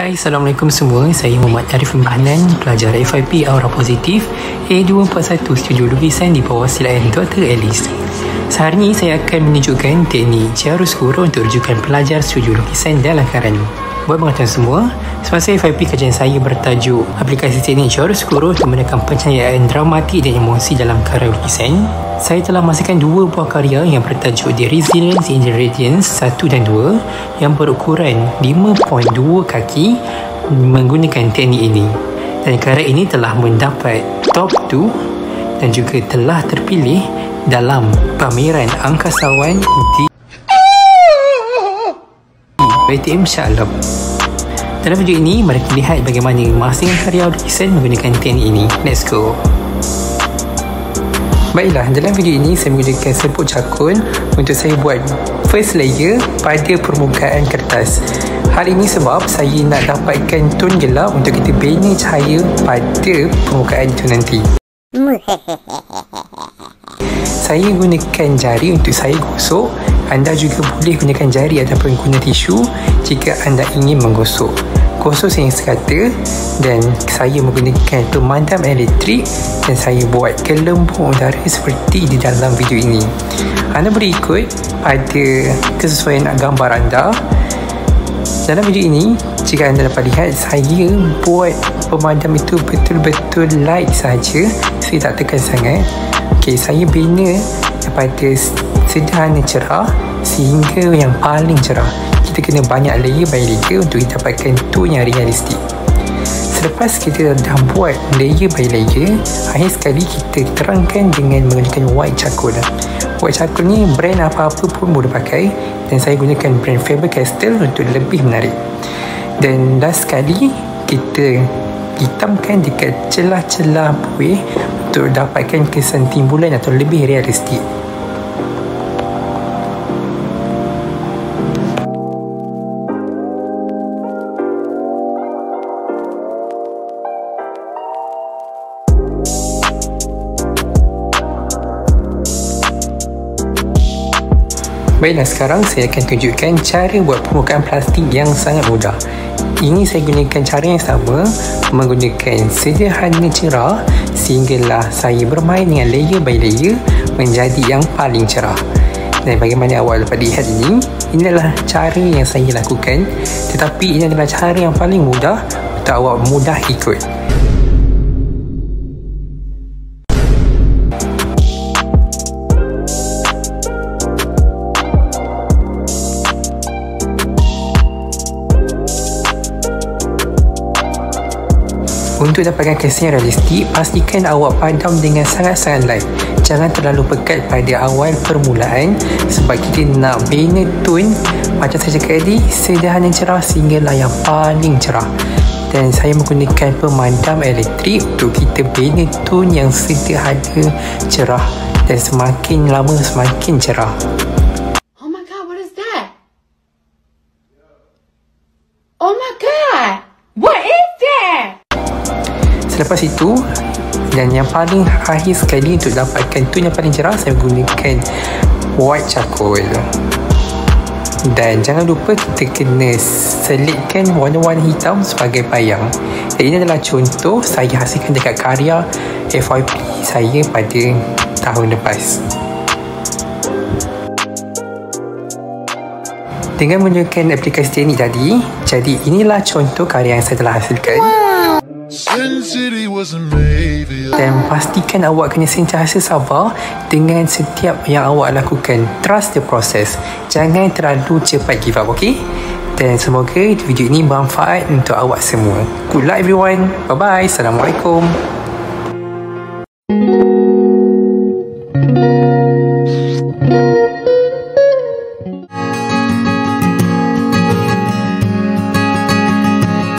Hai, Assalamualaikum semua. Saya Muhammad Arif Bahnan, pelajar FIP Aura Positif A241 Studio Lukisan di bawah silayan Dr. Alice. Sehari ini saya akan menunjukkan teknik chiaroscuro untuk rujukan pelajar studio lukisan dalam karya ini. Buat pengetahuan semua, semasa FIP kajian saya bertajuk aplikasi teknik chiaroscuro untuk menekan pencahayaan dramatik dan emosi dalam karya lukisan. Saya telah masukkan dua buah karya yang bertajuk The Resilience in the Radiance 1 dan 2 yang berukuran 5.2 kaki menggunakan teknik ini. Dan karya ini telah mendapat top 2 dan juga telah terpilih dalam pameran angkasawan di BTM Shah Alam. Dalam video ini, mari kita lihat bagaimana masing-masing karya lukisan menggunakan teknik ini. Let's go! Baiklah, dalam video ini saya menggunakan serbuk cakun untuk saya buat first layer pada permukaan kertas. Hal ini sebab saya nak dapatkan tone gelap untuk kita bina cahaya pada permukaan itu nanti. Saya gunakan jari untuk saya gosok. Anda juga boleh gunakan jari ataupun guna tisu jika anda ingin menggosok. Gosok saya sekata dan saya menggunakan pemadam elektrik dan saya buat gelembung udara seperti di dalam video ini. Anda boleh ikut pada kesesuaian gambar anda. Dalam video ini, jika anda dapat lihat, saya buat pemadam itu betul-betul light saja. Saya tak tekan sangat. Okey, saya bina daripada sederhana cerah sehingga yang paling cerah. Kita kena banyak layer by layer untuk kita dapatkan tone yang realistik. Selepas kita dah buat layer by layer, akhir sekali kita terangkan dengan menggunakan white charcoal. White charcoal ni brand apa-apa pun boleh pakai dan saya gunakan brand Faber-Castell untuk lebih menarik. Dan last sekali kita hitamkan dekat celah-celah buih untuk dapatkan kesan timbulan atau lebih realistik. Baiklah, sekarang saya akan tunjukkan cara buat permukaan plastik yang sangat mudah. Ini saya gunakan cara yang sama, menggunakan sederhana cerah sehinggalah saya bermain dengan layer by layer menjadi yang paling cerah. Dan bagaimana awak dapat lihat ini adalah cara yang saya lakukan, tetapi ini adalah cara yang paling mudah untuk awak mudah ikut. Untuk dapatkan kesan yang realistik, pastikan awak padam dengan sangat-sangat light. Jangan terlalu pekat pada awal permulaan sebab kita nak bina tone macam saya cakap tadi, sederhana cerah sehinggalah yang paling cerah. Dan saya menggunakan pemadam elektrik untuk kita bina tone yang sederhana cerah dan semakin lama semakin cerah. Oh my god, what is that? Oh my god, what is that? Selepas itu, dan yang paling akhir sekali untuk dapatkan tone yang paling cerah, saya gunakan white charcoal. Dan jangan lupa kita kena selitkan warna-warna hitam sebagai bayang. Dan ini adalah contoh saya hasilkan dekat karya FYP saya pada tahun lepas. Dengan menggunakan aplikasi teknik tadi, jadi inilah contoh karya yang saya telah hasilkan. Dan pastikan awak kena sentiasa sabar dengan setiap yang awak lakukan. Trust the process. Jangan terlalu cepat give up, ok? Dan semoga video ini bermanfaat untuk awak semua. Good luck everyone. Bye bye. Assalamualaikum.